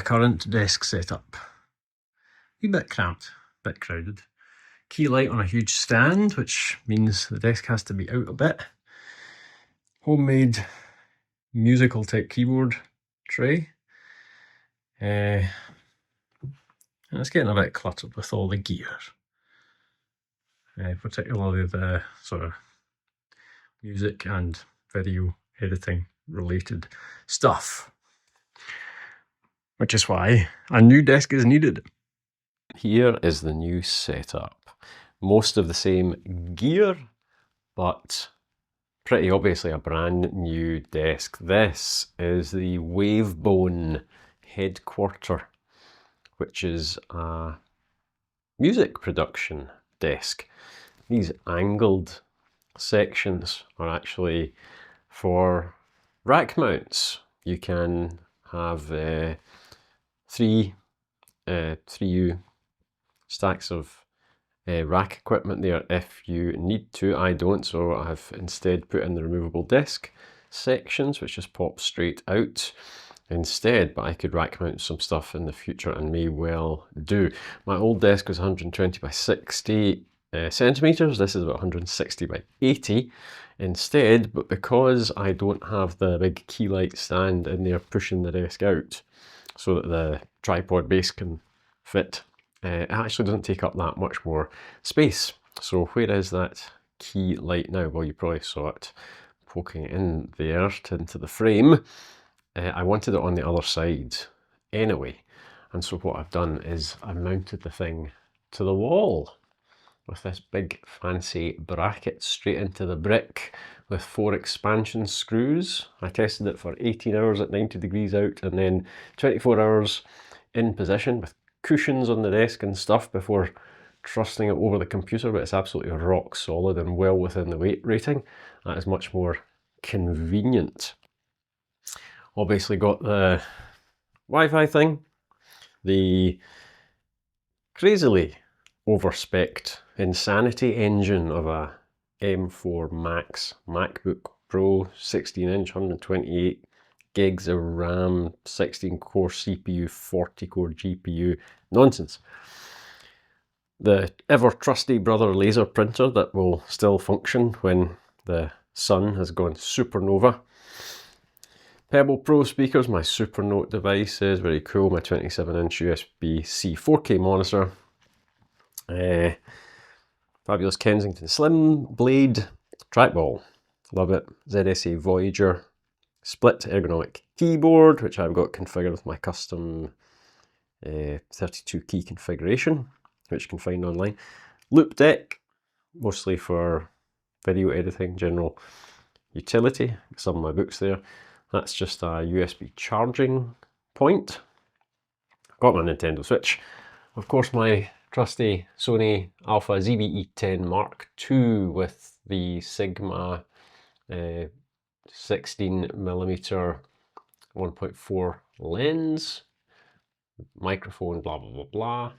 current desk setup. A bit cramped, a bit crowded. Key light on a huge stand, which means the desk has to be out a bit. Homemade musical type keyboard tray. And it's getting a bit cluttered with all the gear. Particularly the sort of music and video editing related stuff. Which is why a new desk is needed. Here is the new setup. Most of the same gear, but pretty obviously a brand new desk. This is the Wavebone Headquarter, which is a music production desk. These angled sections are actually for rack mounts. You can have 3U stacks of rack equipment there if you need to. I don't, so I've instead put in the removable desk sections, which just pop straight out instead, but I could rack mount some stuff in the future and may well do. My old desk was 120 by 60 centimeters. This is about 160 by 80 instead, but because I don't have the big key light stand in there pushing the desk out so that the tripod base can fit, it actually doesn't take up that much more space. So where is that key light now? Well, you probably saw it poking in there into the frame. I wanted it on the other side anyway, and so what I've done is I've mounted the thing to the wall with this big fancy bracket straight into the brick with 4 expansion screws. I tested it for 18 hours at 90 degrees out and then 24 hours in position with cushions on the desk and stuff before trusting it over the computer, but it's absolutely rock solid and well within the weight rating. That is much more convenient. Obviously got the Wi-Fi thing, the crazily over-spec'd insanity engine of a M4 Max MacBook Pro, 16-inch, 128 gigs of RAM, 16-core CPU, 40-core GPU. Nonsense. The ever-trusty Brother laser printer that will still function when the sun has gone supernova. Pebble Pro speakers, my Supernote device is very cool, my 27-inch USB-C 4K monitor. Fabulous Kensington Slim Blade trackball, love it. ZSA Voyager split ergonomic keyboard, which I've got configured with my custom 32 key configuration, which you can find online. Loop deck, mostly for video editing, general utility. Some of my books there. That's just a USB charging point. Got my Nintendo Switch. Of course, my trusty Sony Alpha ZV-E10 Mark II with the Sigma 16mm 1.4 lens, microphone, blah blah blah blah.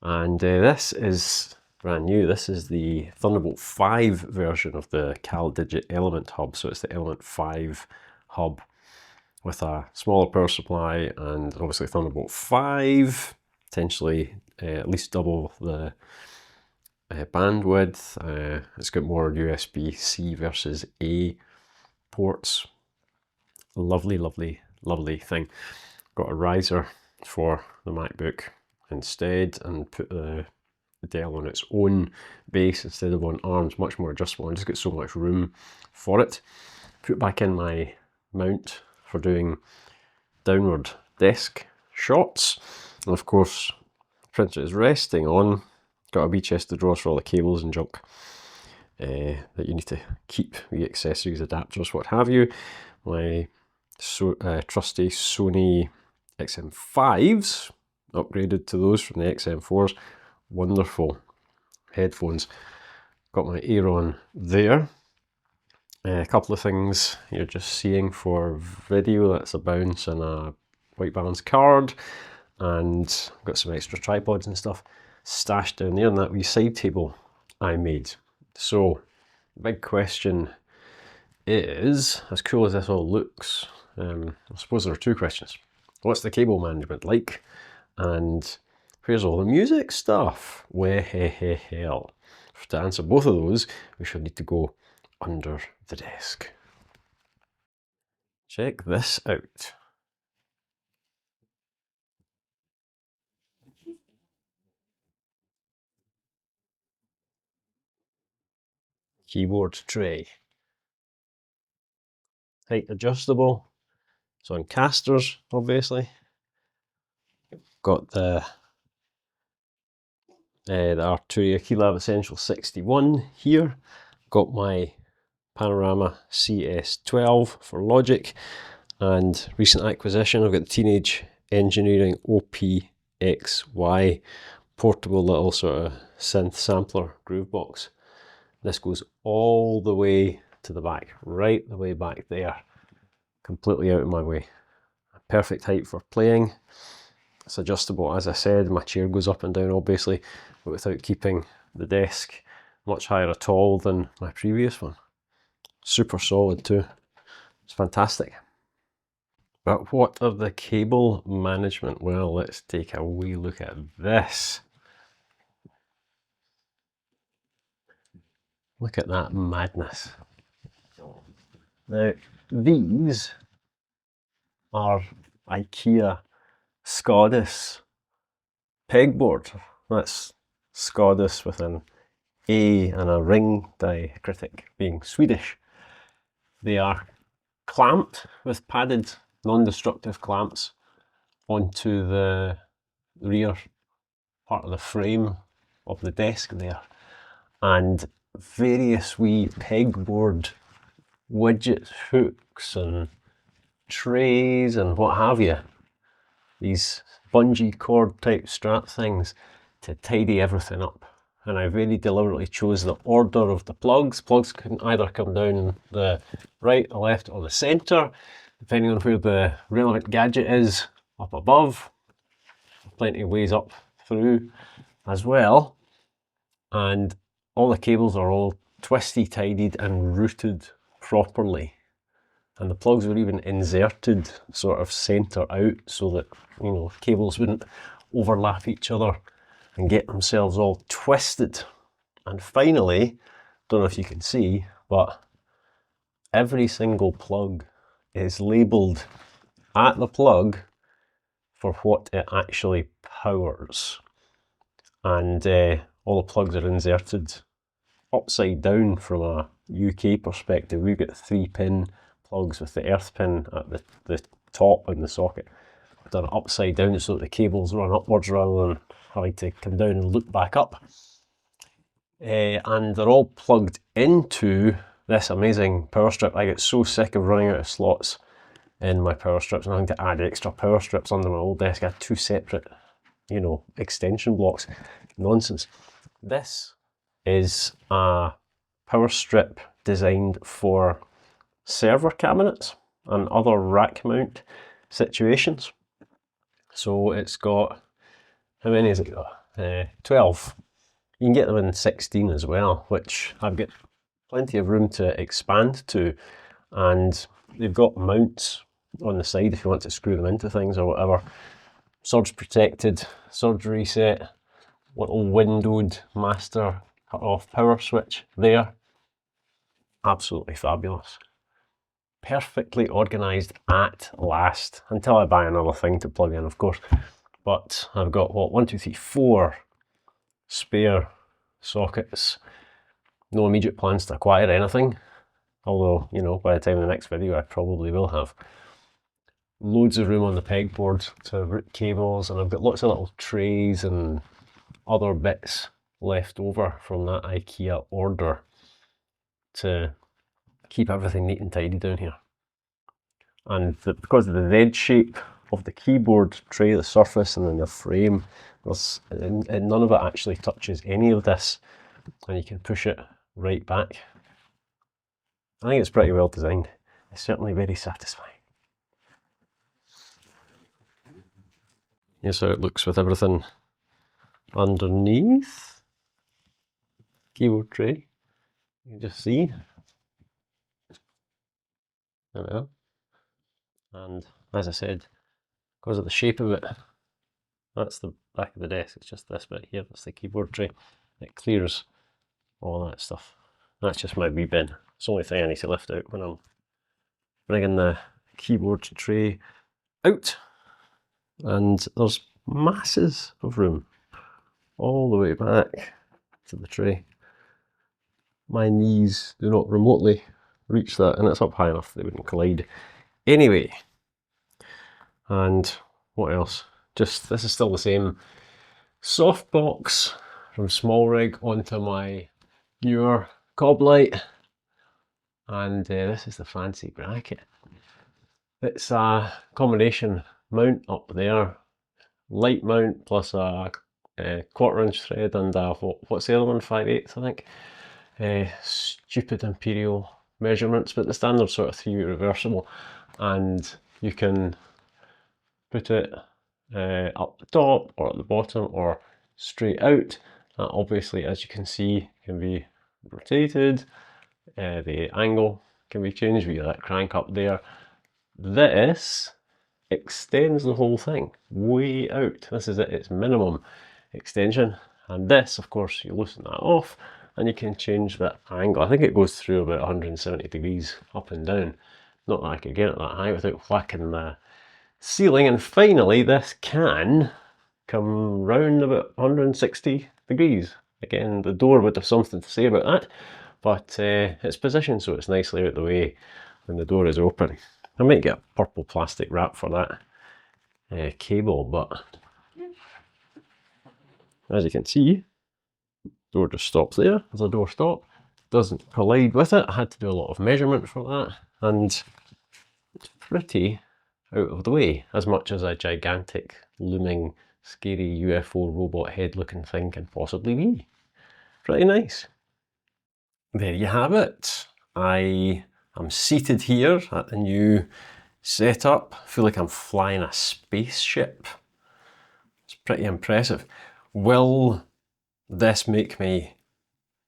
And this is brand new. This is the Thunderbolt 5 version of the CalDigit Element Hub. So it's the Element 5 hub with a smaller power supply and obviously Thunderbolt 5, potentially at least double the bandwidth. It's got more USB-C versus A ports. Lovely, lovely, lovely thing. Got a riser for the MacBook instead and put the Dell on its own base instead of on arms, much more adjustable and just got so much room for it. Put back in my mount for doing downward desk shots. And of course, the printer is resting on, got a wee chest of drawers for all the cables and junk that you need to keep, the accessories, adapters, what have you. My trusty Sony XM5s, upgraded to those from the XM4s. Wonderful headphones. Got my Aeron there. A couple of things you're just seeing for video. That's a bounce and a white balance card, and got some extra tripods and stuff stashed down there in that wee side table I made. So the big question is, as cool as this all looks, I suppose there are two questions. what's the cable management like? And where's all the music stuff? Well, to answer both of those, we should need to go under the desk. Check this out. Keyboard tray. Height adjustable. It's on casters, obviously. Got the Arturia Keylab Essential 61 here. Got my Panorama CS12 for Logic, and recent acquisition, I've got the Teenage Engineering OPXY portable little sort of synth sampler groove box. This goes all the way to the back, right the way back there, completely out of my way. Perfect height for playing. It's adjustable, as I said. My chair goes up and down obviously, but without keeping the desk much higher at all than my previous one. Super solid too. It's fantastic. But what of the cable management? Well, let's take a wee look at this. Look at that madness. Now, these are IKEA Scodus pegboard. That's Scodus with an A and a ring diacritic, being Swedish. They are clamped with padded non-destructive clamps onto the rear part of the frame of the desk there, and various wee pegboard widget hooks and trays and what have you. These bungee cord type strap things to tidy everything up. And I very deliberately chose the order of the plugs. Plugs can either come down the right, the left, or the centre, depending on where the relevant gadget is up above. Plenty of ways up through as well. And all the cables are all twisty tidied and routed properly. And the plugs were even inserted sort of centre out so that, you know, cables wouldn't overlap each other and get themselves all twisted. And finally, don't know if you can see, but every single plug is labelled at the plug for what it actually powers. And all the plugs are inserted upside down from a UK perspective. We've got 3-pin plugs with the earth pin at the top in the socket. I've done it upside down so that the cables run upwards rather than having to come down and loop back up. And they're all plugged into this amazing power strip. I get so sick of running out of slots in my power strips and having to add extra power strips under my old desk. I had 2 separate, you know, extension blocks. Nonsense. This is a power strip designed for server cabinets and other rack mount situations. So it's got, how many has it got? 12. You can get them in 16 as well, which I've got plenty of room to expand to, and they've got mounts on the side if you want to screw them into things or whatever. Surge protected, surge reset, little windowed master cut off power switch there. Absolutely fabulous. Perfectly organised at last, until I buy another thing to plug in, of course. But I've got, what, 1, 2, 3, 4 spare sockets. No immediate plans to acquire anything, although, you know, by the time of the next video I probably will have. Loads of room on the pegboard to route cables, and I've got lots of little trays and other bits left over from that IKEA order to keep everything neat and tidy down here. And because of the Z shape of the keyboard tray, the surface, and then the frame, and none of it actually touches any of this, and you can push it right back. I think it's pretty well designed. It's certainly very satisfying. Here's how it looks with everything underneath. Keyboard tray. You can just see. There we are. And as I said, because of the shape of it. That's the back of the desk, it's just this bit here, that's the keyboard tray. It clears all that stuff. That's just my wee bin. It's the only thing I need to lift out when I'm bringing the keyboard tray out. And there's masses of room all the way back to the tray. My knees do not remotely reach that, and it's up high enough they wouldn't collide anyway. And what else? Just, this is still the same softbox from SmallRig onto my newer Cob Light, and this is the fancy bracket. It's a combination mount up there, light mount plus a 1/4 inch thread and a, what's the other one, 5/8 I think. Stupid imperial measurements, but the standard sort of 3-way reversible, and you can put it up the top or at the bottom or straight out. That obviously, as you can see, can be rotated. The angle can be changed via that crank up there. This extends the whole thing way out. This is its minimum extension, and this, of course, you loosen that off and you can change the angle. I think it goes through about 170 degrees up and down. Not that I could get it that high without whacking the ceiling. And finally, this can come round about 160 degrees. Again, the door would have something to say about that, but it's positioned so it's nicely out the way when the door is open. I might get a purple plastic wrap for that cable, but as you can see, door just stops there. There's a door stop, doesn't collide with it. I had to do a lot of measurement for that, and it's pretty out of the way, as much as a gigantic, looming, scary UFO robot head looking thing can possibly be. Pretty nice. There you have it. I am seated here at the new setup. I feel like I'm flying a spaceship. It's pretty impressive. Will this make me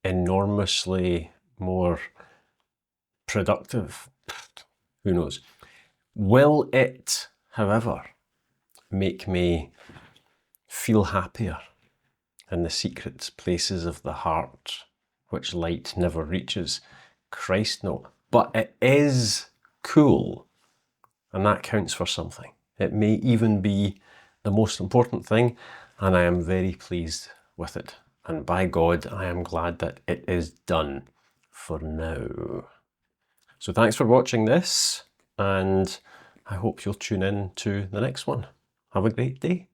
enormously more productive? Who knows? Will it, however, make me feel happier in the secret places of the heart, which light never reaches? Christ, no. But it is cool, and that counts for something. It may even be the most important thing, and I am very pleased with it. And by God, I am glad that it is done for now. So thanks for watching this, and I hope you'll tune in to the next one. Have a great day.